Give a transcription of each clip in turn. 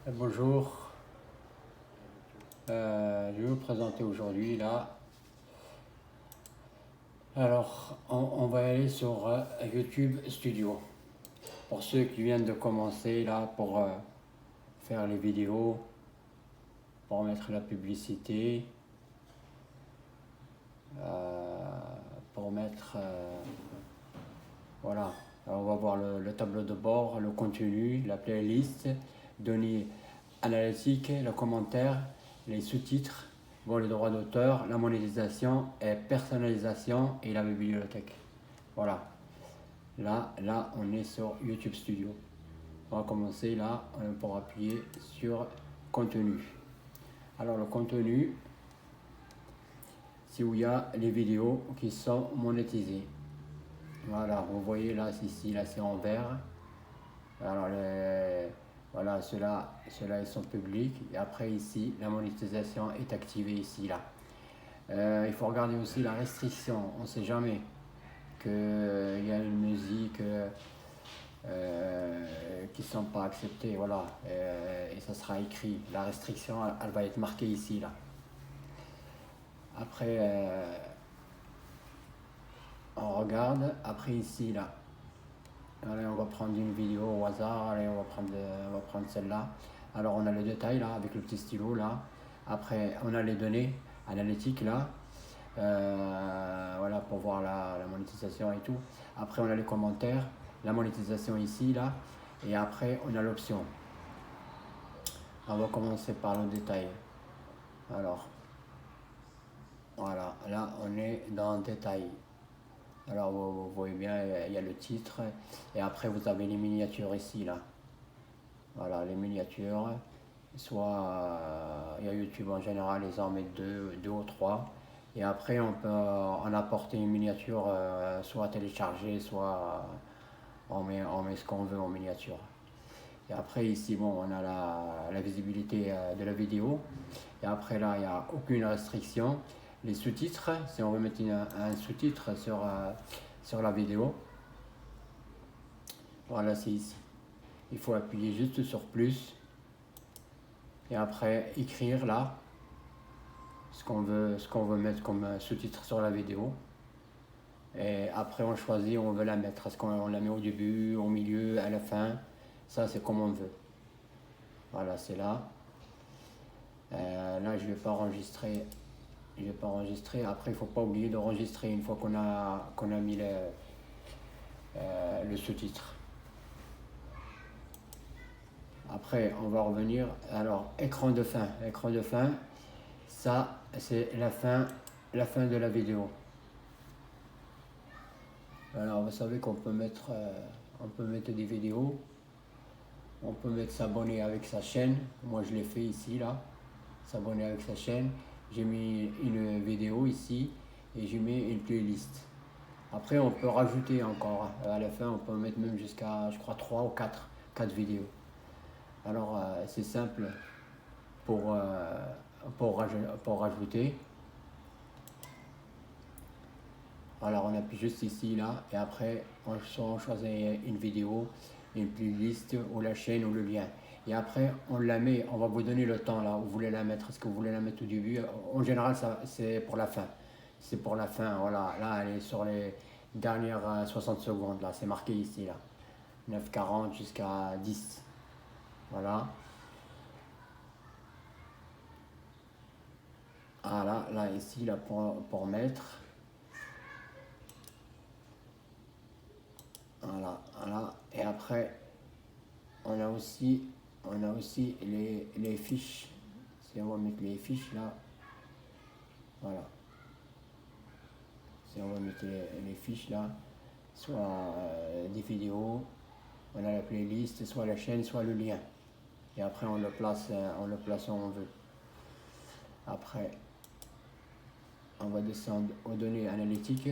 Bonjour, je vais vous présenter aujourd'hui là. Alors, on va aller sur YouTube Studio. Pour ceux qui viennent de commencer là, pour faire les vidéos, pour mettre la publicité, pour mettre. Voilà. Alors, on va voir le tableau de bord, le contenu, la playlist, données analytiques, le commentaire, les sous-titres, bon, les droits d'auteur, la monétisation et personnalisation et la bibliothèque. Voilà. Là, on est sur YouTube Studio. On va commencer là pour appuyer sur contenu. Alors le contenu, c'est où il y a les vidéos qui sont monétisées. Voilà, vous voyez là, ici, là c'est en vert. Alors voilà, ceux-là ils sont publics. Et après ici, la monétisation est activée ici, là. Il faut regarder aussi la restriction. On ne sait jamais qu'il y a une musique qui ne sont pas acceptées. Voilà. Et ça sera écrit. La restriction, elle va être marquée ici, là. Après, on regarde. Après ici, là. Allez, on va prendre une vidéo au hasard. Allez, on va prendre celle-là. Alors, on a le détail là, avec le petit stylo là. Après, on a les données analytiques là. Voilà, pour voir la monétisation et tout. Après, on a les commentaires, la monétisation ici là. Et après, on a l'option. On va commencer par le détail. Alors, voilà, là, on est dans le détail. Alors vous voyez bien, il y a le titre et après vous avez les miniatures ici là. Voilà les miniatures. Soit il y a YouTube en général, ils en mettent deux ou trois. Et après on peut en apporter une miniature, soit téléchargée, soit on met ce qu'on veut en miniature. Et après ici bon on a la visibilité de la vidéo. Et après là il n'y a aucune restriction. Les sous-titres, si on veut mettre un sous-titre sur la vidéo, voilà c'est ici. Il faut appuyer juste sur plus et après écrire là ce qu'on veut mettre comme sous-titre sur la vidéo. Et après on choisit où on veut la mettre. Est-ce qu'on la met au début, au milieu, à la fin? Ça c'est comme on veut. Voilà c'est là. Là je vais pas enregistrer. Après il faut pas oublier d'enregistrer une fois qu'on a mis le sous-titre. Après, on va revenir. Alors, écran de fin. Écran de fin, ça, c'est la fin de la vidéo. Alors, vous savez qu'on peut mettre des vidéos. On peut mettre s'abonner avec sa chaîne. Moi, je l'ai fait ici, là. S'abonner avec sa chaîne. J'ai mis une vidéo ici et j'ai mis une playlist. Après, on peut rajouter encore. À la fin, on peut mettre même jusqu'à, je crois, 3 ou 4 vidéos. Alors, c'est simple pour rajouter. Alors, on appuie juste ici, là, et après, on choisit une vidéo, une playlist, ou la chaîne, ou le lien. Et après, on la met, on va vous donner le temps, là, où vous voulez la mettre. Est-ce que vous voulez la mettre au début? En général, c'est pour la fin. C'est pour la fin, voilà. Là, elle est sur les dernières 60 secondes, là, c'est marqué ici, là. 9:40 jusqu'à 10. Voilà. Ah là ici, là, pour mettre. Voilà. Et après, on a aussi les fiches. Si on va mettre les fiches là, voilà. Si on va mettre les fiches là, soit des vidéos, on a la playlist, soit la chaîne, soit le lien. Et après on le place où on veut. Après, on va descendre aux données analytiques.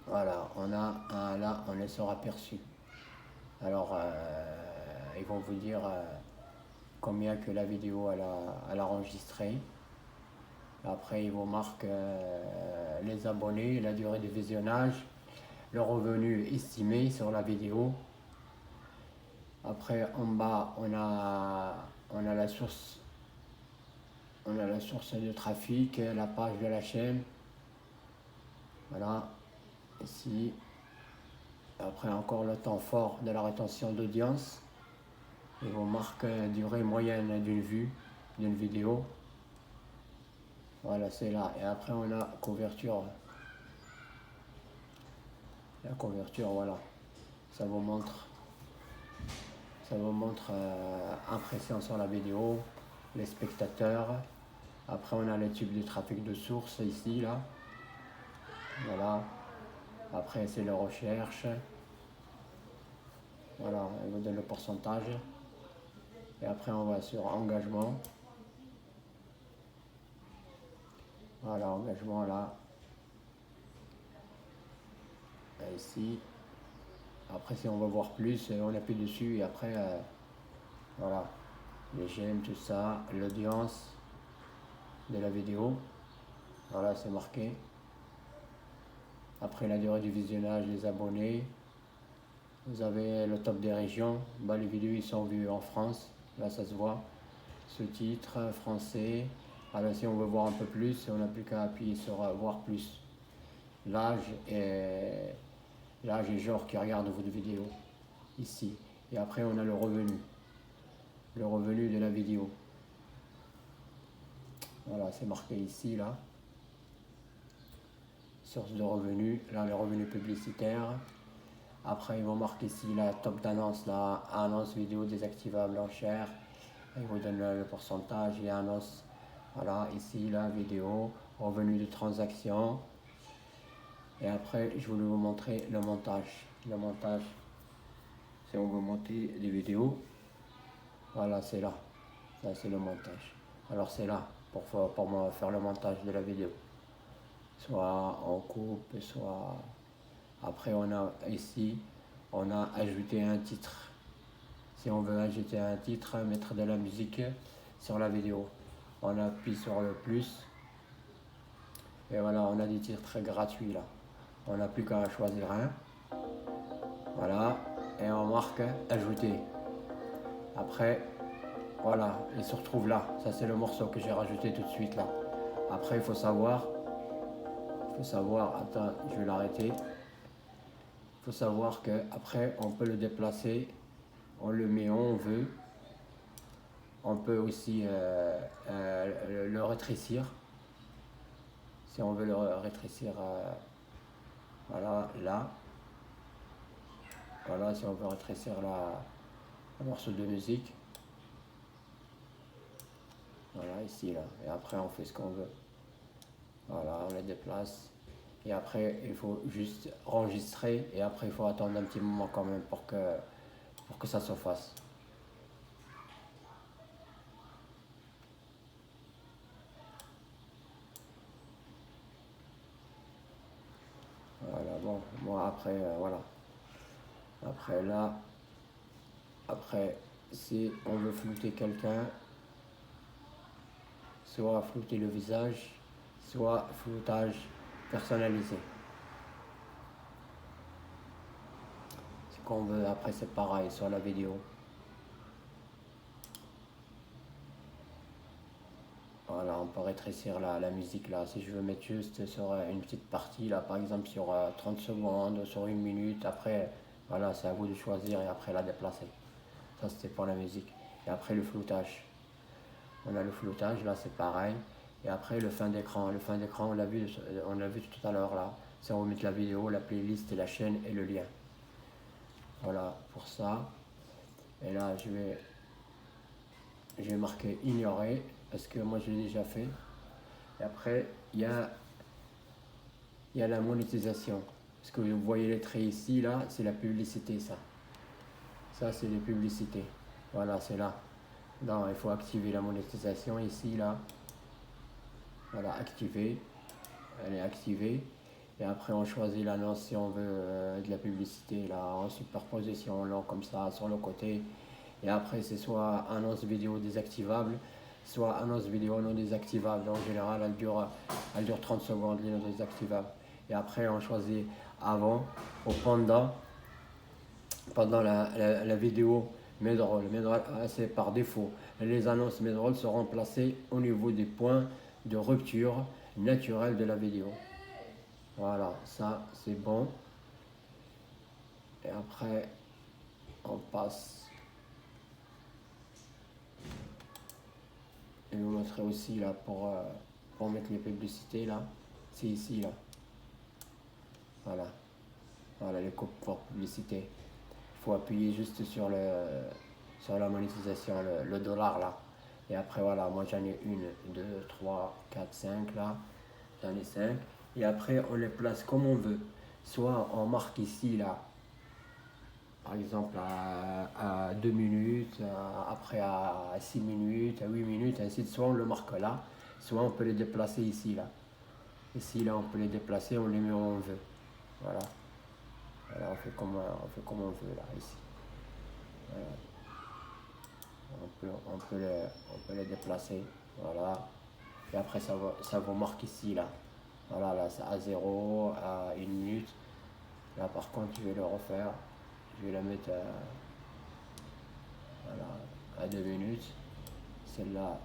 Voilà, là, on est sur aperçu. Alors, ils vont vous dire combien que la vidéo elle a enregistré. Après, ils vous marquent les abonnés, la durée de visionnage, le revenu estimé sur la vidéo. Après, en bas, on a la source. On a la source de trafic, la page de la chaîne. Voilà, ici. Après, encore le temps fort de la rétention d'audience. Et on marque durée moyenne d'une vue, d'une vidéo. Voilà, c'est là. Et après, on a couverture. La couverture, voilà. Ça vous montre, impression sur la vidéo, les spectateurs. Après, on a les types de trafic de source ici, là. Voilà. Après, c'est la recherche. Voilà, elle vous donne le pourcentage. Et après, on va sur engagement. Voilà, engagement là. Et ici. Après, si on veut voir plus, on appuie dessus et après, voilà. Les j'aime, tout ça, l'audience de la vidéo. Voilà, c'est marqué. Après, la durée du visionnage, les abonnés. Vous avez le top des régions. Bah, les vidéos, ils sont vues en France. Là, ça se voit. Sous-titres, français. Alors, si on veut voir un peu plus, on n'a plus qu'à appuyer sur voir plus. L'âge et genre qui regarde votre vidéo. Ici. Et après, on a le revenu. Le revenu de la vidéo. Voilà, c'est marqué ici, là. Source de revenus. Là, les revenus publicitaires. Après, ils vont marquer ici la top d'annonce, là, annonce vidéo désactivable en chair. Ils vous donnent le pourcentage et annonce. Voilà, ici, la vidéo, revenu de transaction. Et après, je voulais vous montrer le montage. Le montage, c'est on veut monter des vidéos. Voilà, c'est là. Ça, c'est le montage. Alors, c'est là pour moi faire le montage de la vidéo. Soit en coupe, soit... Après, on a ici, on a ajouté un titre. Si on veut ajouter un titre, mettre de la musique sur la vidéo, on appuie sur le plus. Et voilà, on a des titres gratuits là. On n'a plus qu'à choisir un. Voilà, et on marque ajouter. Après, voilà, il se retrouve là. Ça, c'est le morceau que j'ai rajouté tout de suite là. Après, il faut savoir, attends, je vais l'arrêter. Il faut savoir qu'après, on peut le déplacer, on le met où on veut. On peut aussi le rétrécir. Si on veut le rétrécir, voilà, là. Voilà, si on veut rétrécir le morceau de musique. Voilà, ici, là. Et après, on fait ce qu'on veut. Voilà, on le déplace. Et après, il faut juste enregistrer. Et après, il faut attendre un petit moment quand même pour que ça se fasse. Voilà, bon, moi après, voilà. Après là, après, si on veut flouter quelqu'un, soit flouter le visage, soit floutage personnalisé. Ce qu'on veut, après c'est pareil sur la vidéo. Voilà, on peut rétrécir la musique là. Si je veux mettre juste sur une petite partie là, par exemple sur 30 secondes, sur 1 minute, après, voilà, c'est à vous de choisir et après la déplacer. Ça c'était pour la musique. Et après le floutage. On a le floutage, là c'est pareil. Et après le fin d'écran. Le fin d'écran, on l'a vu tout à l'heure là. C'est on va mettre la vidéo, la playlist et la chaîne et le lien. Voilà pour ça. Et là je vais marquer ignorer parce que moi je l'ai déjà fait. Et après il y a la monétisation. Parce que vous voyez les traits ici, là, c'est la publicité ça. Ça c'est les publicités. Voilà, c'est là. Non, il faut activer la monétisation ici, là. Voilà, activer. Elle est activée. Et après, on choisit l'annonce si on veut de la publicité, là, en superposition, là, comme ça, sur le côté. Et après, c'est soit annonce vidéo désactivable, soit annonce vidéo non désactivable. En général, elle dure 30 secondes, les non désactivables. Et après, on choisit avant ou pendant la vidéo Medroll. Medroll, c'est par défaut. Les annonces Medroll seront placées au niveau des points de rupture naturelle de la vidéo. Voilà, ça c'est bon. Et après, on passe. Je vous montrerai aussi là pour mettre les publicités là. C'est ici là. Voilà. Voilà les coupes pour publicité. Il faut appuyer juste sur la monétisation, le dollar là. Et après voilà, moi j'en ai 1, 2, 3, 4, 5 là. J'en ai 5. Et après on les place comme on veut. Soit on marque ici là. Par exemple à 2 minutes, après à 6 minutes, à 8 minutes, ainsi de suite. Soit on le marque là, soit on peut les déplacer ici là. Ici là on peut les déplacer, on les met où on veut. Voilà. Voilà, on fait comme on veut là ici. Voilà. On peut les déplacer. Voilà. Et après ça vous marque ici là. Voilà, là c'est à 0, à 1 minute. Là par contre je vais le refaire. Je vais la mettre à 2 minutes. Celle-là,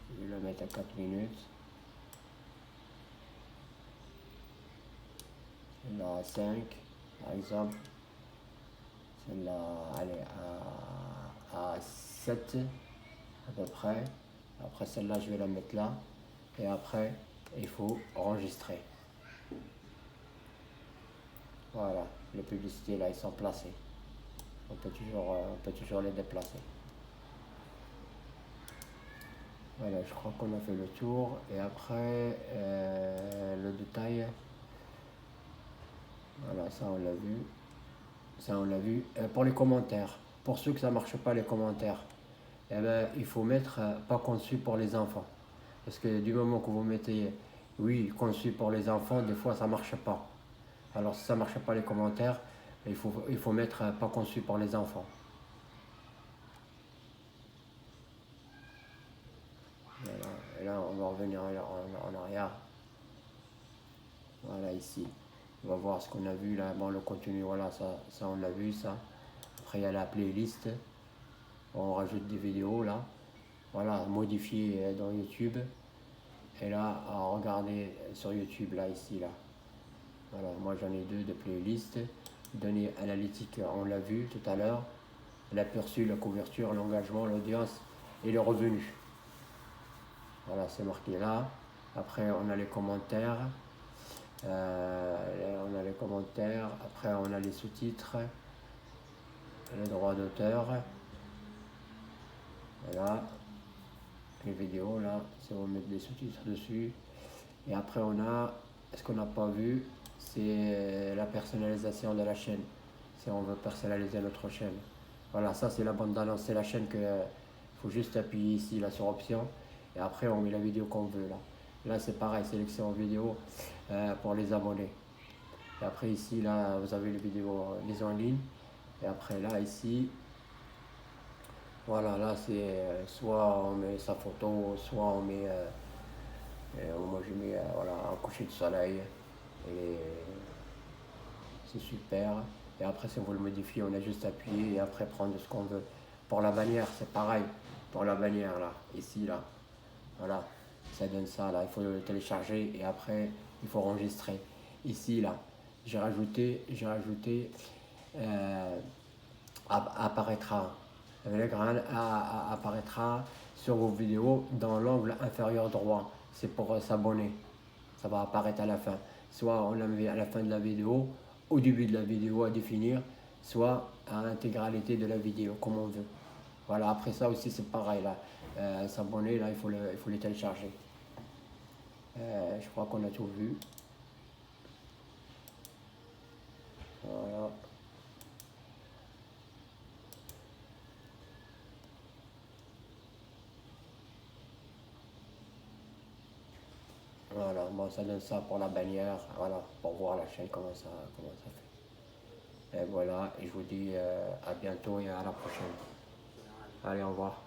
je vais la mettre à 4 minutes. Celle-là à 5, par exemple. Celle-là, allez, à 7, à peu près. Après celle-là, je vais la mettre là. Et après, il faut enregistrer. Voilà, les publicités là, ils sont placées. On peut toujours les déplacer. Voilà, je crois qu'on a fait le tour. Et après, le détail. Voilà, ça on l'a vu. Ça on l'a vu. Pour les commentaires, pour ceux que ça ne marche pas les commentaires, eh ben, il faut mettre pas conçu pour les enfants. Parce que du moment que vous mettez oui, conçu pour les enfants, des fois ça ne marche pas. Alors si ça ne marche pas les commentaires, il faut mettre pas conçu pour les enfants. Voilà. Et là on va revenir en arrière. Voilà ici. On va voir ce qu'on a vu là. Bon, le contenu, voilà, ça on l'a vu ça. Après il y a la playlist. On rajoute des vidéos là. Voilà, modifier dans YouTube. Et là, à regarder sur YouTube, là, ici, là. Voilà, moi j'en ai 2 de playlist. Données analytiques, on l'a vu tout à l'heure. L'aperçu, la couverture, l'engagement, l'audience et le revenu. Voilà, c'est marqué là. Après, on a les commentaires. On a les commentaires. Après, on a les sous-titres. Les droits d'auteur. Voilà. Les vidéos là, si on met des sous-titres dessus. Et après on a, ce qu'on n'a pas vu, c'est la personnalisation de la chaîne. Si on veut personnaliser notre chaîne. Voilà, ça c'est la bande d'annonce, c'est la chaîne que faut juste appuyer ici là sur option. Et après on met la vidéo qu'on veut là. Là c'est pareil, sélection vidéo pour les abonnés. Et après ici là vous avez les vidéos mises en ligne. Et après là ici. Voilà, là c'est soit on met sa photo, soit on met, moi je mets voilà, un coucher de soleil, et c'est super. Et après si on veut le modifier, on a juste à appuyer et après prendre ce qu'on veut. Pour la bannière, c'est pareil, pour la bannière là, ici là, voilà, ça donne ça là, il faut le télécharger et après il faut enregistrer. Ici là, j'ai rajouté, apparaîtra. L'écran apparaîtra sur vos vidéos dans l'angle inférieur droit. C'est pour s'abonner. Ça va apparaître à la fin. Soit on la met à la fin de la vidéo, au début de la vidéo à définir, soit à l'intégralité de la vidéo, comme on veut. Voilà, après ça aussi c'est pareil là. S'abonner là, il faut les télécharger. Je crois qu'on a tout vu. Voilà. Voilà, bon, ça donne ça pour la bannière, voilà, pour voir la chaîne comment ça fait. Et voilà, et je vous dis à bientôt et à la prochaine. Allez, au revoir.